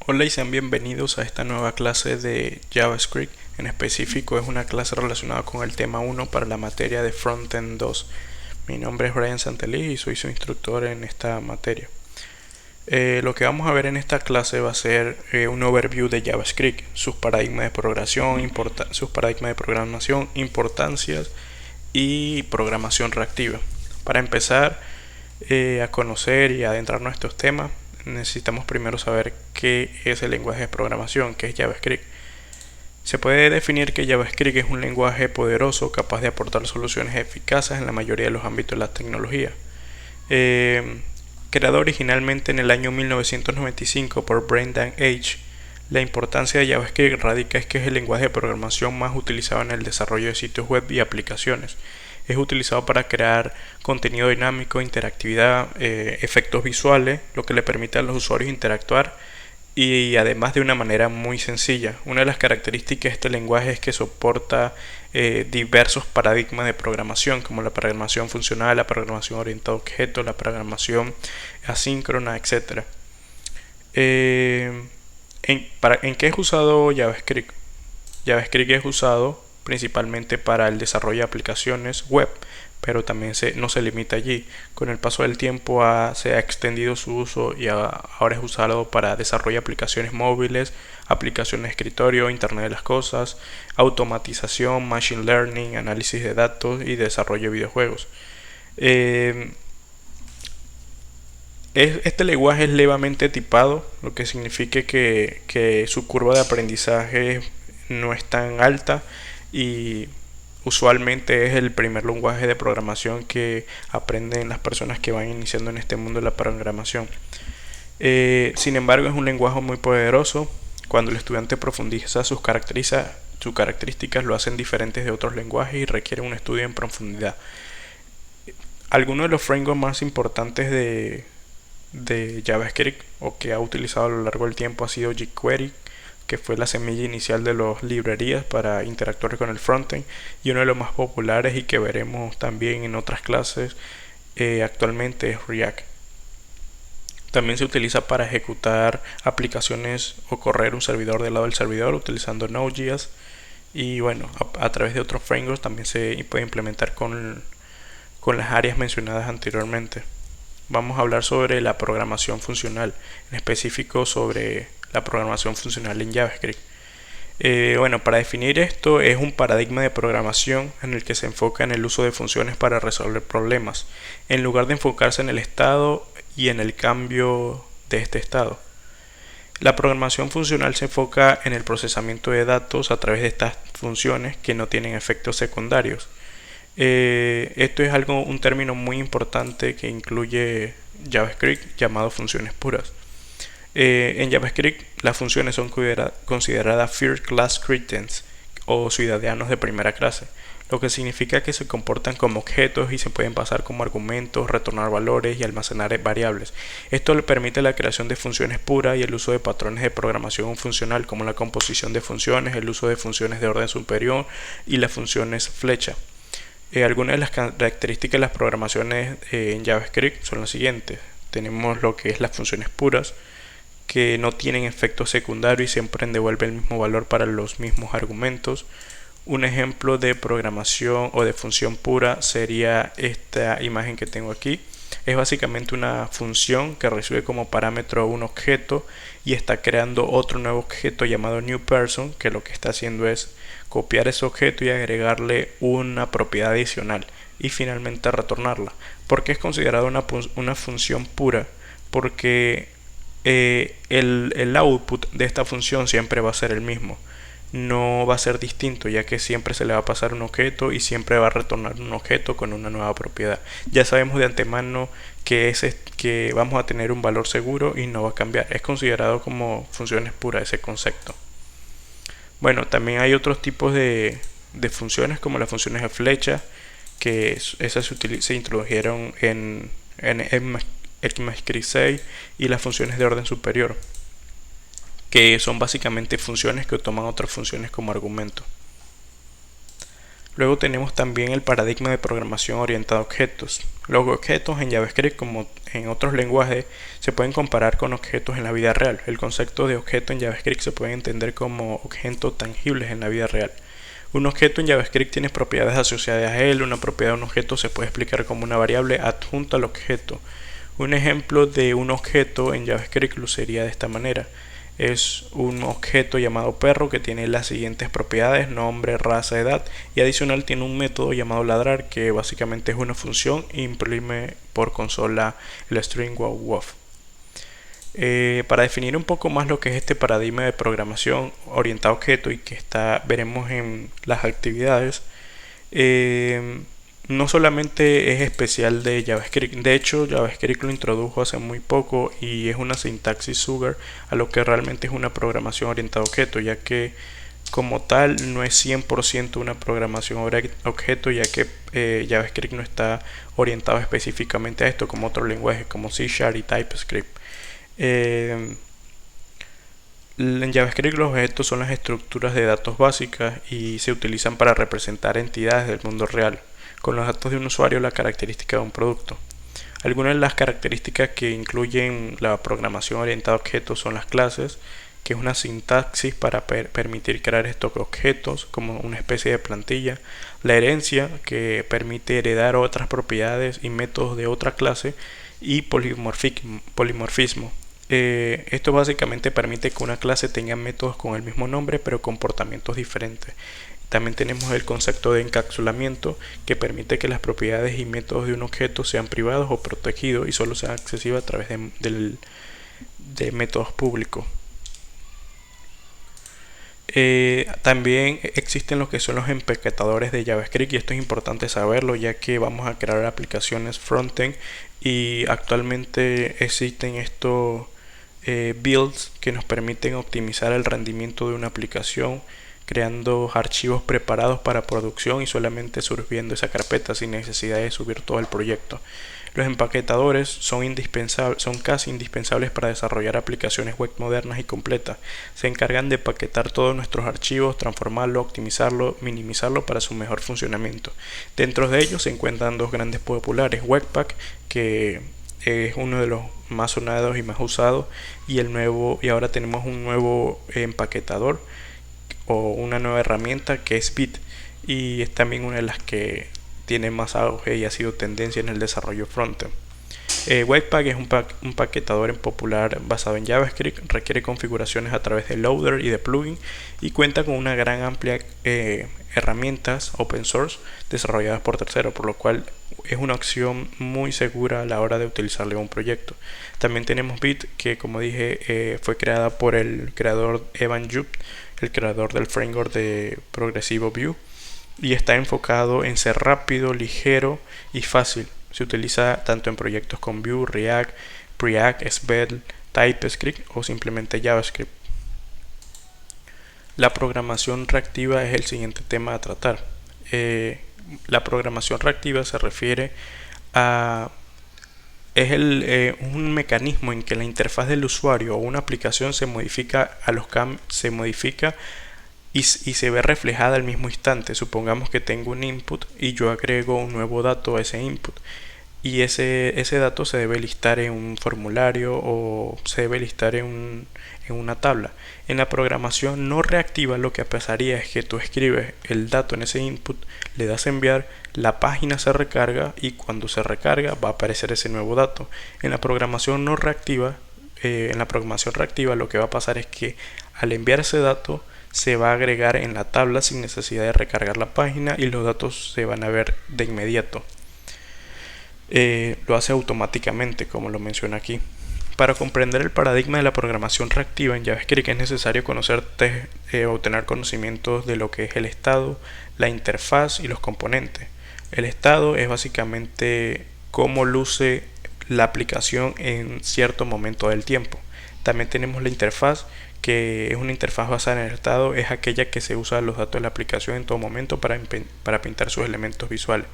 Hola y sean bienvenidos a esta nueva clase de JavaScript. En específico es una clase relacionada con el tema 1 para la materia de Frontend 2. Mi nombre es Brian Santeliz y soy su instructor en esta materia. Lo que vamos a ver en esta clase va a ser un overview de JavaScript, sus paradigmas de programación, importancias y programación reactiva. Para empezar a conocer y adentrarnos a estos temas, necesitamos primero saber qué es el lenguaje de programación, qué es JavaScript. Se puede definir que JavaScript es un lenguaje poderoso capaz de aportar soluciones eficaces en la mayoría de los ámbitos de la tecnología. Creado originalmente en el año 1995 por Brendan H., la importancia de JavaScript radica en que es el lenguaje de programación más utilizado en el desarrollo de sitios web y aplicaciones. Es utilizado para crear contenido dinámico, interactividad, efectos visuales, lo que le permite a los usuarios interactuar y además de una manera muy sencilla. Una de las características de este lenguaje es que soporta diversos paradigmas de programación, como la programación funcional, la programación orientada a objetos, la programación asíncrona, etc. ¿En qué es usado JavaScript? JavaScript es usado principalmente para el desarrollo de aplicaciones web, pero también no se limita allí. Con el paso del tiempo se ha extendido su uso y ahora es usado para desarrollo de aplicaciones móviles, aplicaciones de escritorio, Internet de las cosas, automatización, machine learning, análisis de datos y desarrollo de videojuegos. Eh, este lenguaje es levemente tipado, lo que significa que su curva de aprendizaje no es tan alta y usualmente es el primer lenguaje de programación que aprenden las personas que van iniciando en este mundo de la programación. Sin embargo, es un lenguaje muy poderoso. Cuando el estudiante profundiza sus características lo hacen diferentes de otros lenguajes y requiere un estudio en profundidad. Algunos de los frameworks más importantes de JavaScript o que ha utilizado a lo largo del tiempo ha sido jQuery, que fue la semilla inicial de las librerías para interactuar con el frontend, y uno de los más populares y que veremos también en otras clases actualmente es React. También se utiliza para ejecutar aplicaciones o correr un servidor del lado del servidor utilizando Node.js, y bueno, a través de otros frameworks también se puede implementar con las áreas mencionadas anteriormente. Vamos a hablar sobre la programación funcional, en específico sobre la programación funcional en JavaScript. Bueno, para definir esto es un paradigma de programación en el que se enfoca en el uso de funciones para resolver problemas, en lugar de enfocarse en el estado y en el cambio de este estado. La programación funcional se enfoca en el procesamiento de datos a través de estas funciones que no tienen efectos secundarios. Esto es un término muy importante que incluye JavaScript llamado funciones puras. En JavaScript las funciones son consideradas First Class Cretans o ciudadanos de primera clase, lo que significa que se comportan como objetos y se pueden pasar como argumentos, retornar valores y almacenar variables. Esto le permite la creación de funciones puras y el uso de patrones de programación funcional como la composición de funciones, el uso de funciones de orden superior y las funciones flecha. Algunas de las características de las programaciones en JavaScript son las siguientes. Tenemos lo que es las funciones puras, que no tienen efectos secundarios y siempre devuelven el mismo valor para los mismos argumentos. Un ejemplo de programación o de función pura sería esta imagen que tengo aquí. Es básicamente una función que recibe como parámetro un objeto y está creando otro nuevo objeto llamado newPerson, que lo que está haciendo es copiar ese objeto y agregarle una propiedad adicional y finalmente retornarla. ¿Por qué es considerada una función pura? Porque el output de esta función siempre va a ser el mismo, no va a ser distinto, ya que siempre se le va a pasar un objeto y siempre va a retornar un objeto con una nueva propiedad. Ya sabemos de antemano que vamos a tener un valor seguro y no va a cambiar. Es considerado como funciones puras ese concepto. Bueno, también hay otros tipos de funciones como las funciones de flecha, que esas se introdujeron en ECMAScript 6, y las funciones de orden superior, que son básicamente funciones que toman otras funciones como argumento. Luego tenemos también el paradigma de programación orientada a objetos. Los objetos en JavaScript, como en otros lenguajes, se pueden comparar con objetos en la vida real. El concepto de objeto en JavaScript se puede entender como objetos tangibles en la vida real. Un objeto en JavaScript tiene propiedades asociadas a él. Una propiedad de un objeto se puede explicar como una variable adjunta al objeto. Un ejemplo de un objeto en JavaScript luciría de esta manera. Es un objeto llamado perro que tiene las siguientes propiedades: nombre, raza, edad, y adicional tiene un método llamado ladrar, que básicamente es una función e imprime por consola el string wow wow. Para definir un poco más lo que es este paradigma de programación orientada a objeto y que veremos en las actividades, no solamente es especial de JavaScript. De hecho, JavaScript lo introdujo hace muy poco y es una sintaxis sugar a lo que realmente es una programación orientada a objeto, ya que como tal no es 100% una programación objeto, ya que JavaScript no está orientado específicamente a esto como otros lenguajes como C# y TypeScript. En JavaScript los objetos son las estructuras de datos básicas y se utilizan para representar entidades del mundo real. Con los datos de un usuario, la característica de un producto. Algunas de las características que incluyen la programación orientada a objetos son las clases, que es una sintaxis para permitir crear estos objetos como una especie de plantilla. La herencia, que permite heredar otras propiedades y métodos de otra clase. Y polimorfismo. Esto básicamente permite que una clase tenga métodos con el mismo nombre pero comportamientos diferentes. También tenemos el concepto de encapsulamiento, que permite que las propiedades y métodos de un objeto sean privados o protegidos y solo sean accesibles a través de métodos públicos. También existen lo que son los empaquetadores de JavaScript, y esto es importante saberlo ya que vamos a crear aplicaciones frontend y actualmente existen estos builds que nos permiten optimizar el rendimiento de una aplicación creando archivos preparados para producción y solamente subiendo esa carpeta sin necesidad de subir todo el proyecto. Los empaquetadores son casi indispensables para desarrollar aplicaciones web modernas y completas. Se encargan de empaquetar todos nuestros archivos, transformarlo, optimizarlo, minimizarlo para su mejor funcionamiento. Dentro de ellos se encuentran dos grandes populares: Webpack, que es uno de los más sonados y más usados, y ahora tenemos un nuevo empaquetador o una nueva herramienta que es Vite, y es también una de las que tiene más auge y ha sido tendencia en el desarrollo frontend. Webpack es un paquetador popular basado en JavaScript, requiere configuraciones a través de loader y de plugin y cuenta con una gran amplia herramientas open source desarrolladas por terceros, por lo cual es una opción muy segura a la hora de utilizarlo en un proyecto. También tenemos Vite, que como dije fue creada por el creador Evan Jupe, el creador del framework de Progressive Vue, y está enfocado en ser rápido, ligero y fácil. Se utiliza tanto en proyectos con Vue, React, Preact, Svelte, TypeScript o simplemente JavaScript. La programación reactiva es el siguiente tema a tratar. La programación reactiva se refiere a un mecanismo en que la interfaz del usuario o una aplicación se modifica y se ve reflejada al mismo instante. Supongamos que tengo un input y yo agrego un nuevo dato a ese input, y ese dato se debe listar en un formulario o se debe listar en una tabla. En la programación no reactiva lo que pasaría es que tú escribes el dato en ese input, le das a enviar, la página se recarga y cuando se recarga va a aparecer ese nuevo dato. En la programación no reactiva, lo que va a pasar es que al enviar ese dato se va a agregar en la tabla sin necesidad de recargar la página y los datos se van a ver de inmediato. Lo hace automáticamente, como lo menciona aquí. Para comprender el paradigma de la programación reactiva en JavaScript es necesario obtener conocimientos de lo que es el estado, la interfaz y los componentes. El estado es básicamente cómo luce la aplicación en cierto momento del tiempo. También tenemos la interfaz, que es una interfaz basada en el estado, es aquella que se usa los datos de la aplicación en todo momento para pintar sus elementos visuales.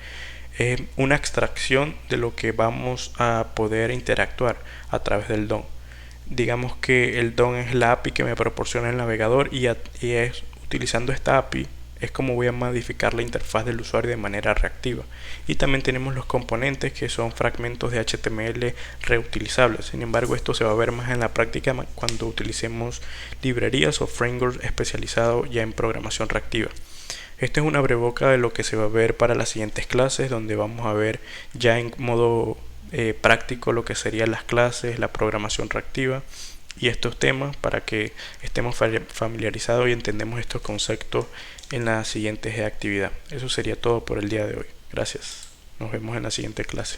Es una extracción de lo que vamos a poder interactuar a través del DOM. Digamos que el DOM es la API que me proporciona el navegador y es utilizando esta API es como voy a modificar la interfaz del usuario de manera reactiva. Y también tenemos los componentes, que son fragmentos de HTML reutilizables. Sin embargo, esto se va a ver más en la práctica cuando utilicemos librerías o frameworks especializados ya en programación reactiva. Esta es una breboca de lo que se va a ver para las siguientes clases, donde vamos a ver ya en modo práctico lo que serían las clases, la programación reactiva y estos temas, para que estemos familiarizados y entendemos estos conceptos en la siguiente actividad. Eso sería todo por el día de hoy. Gracias. Nos vemos en la siguiente clase.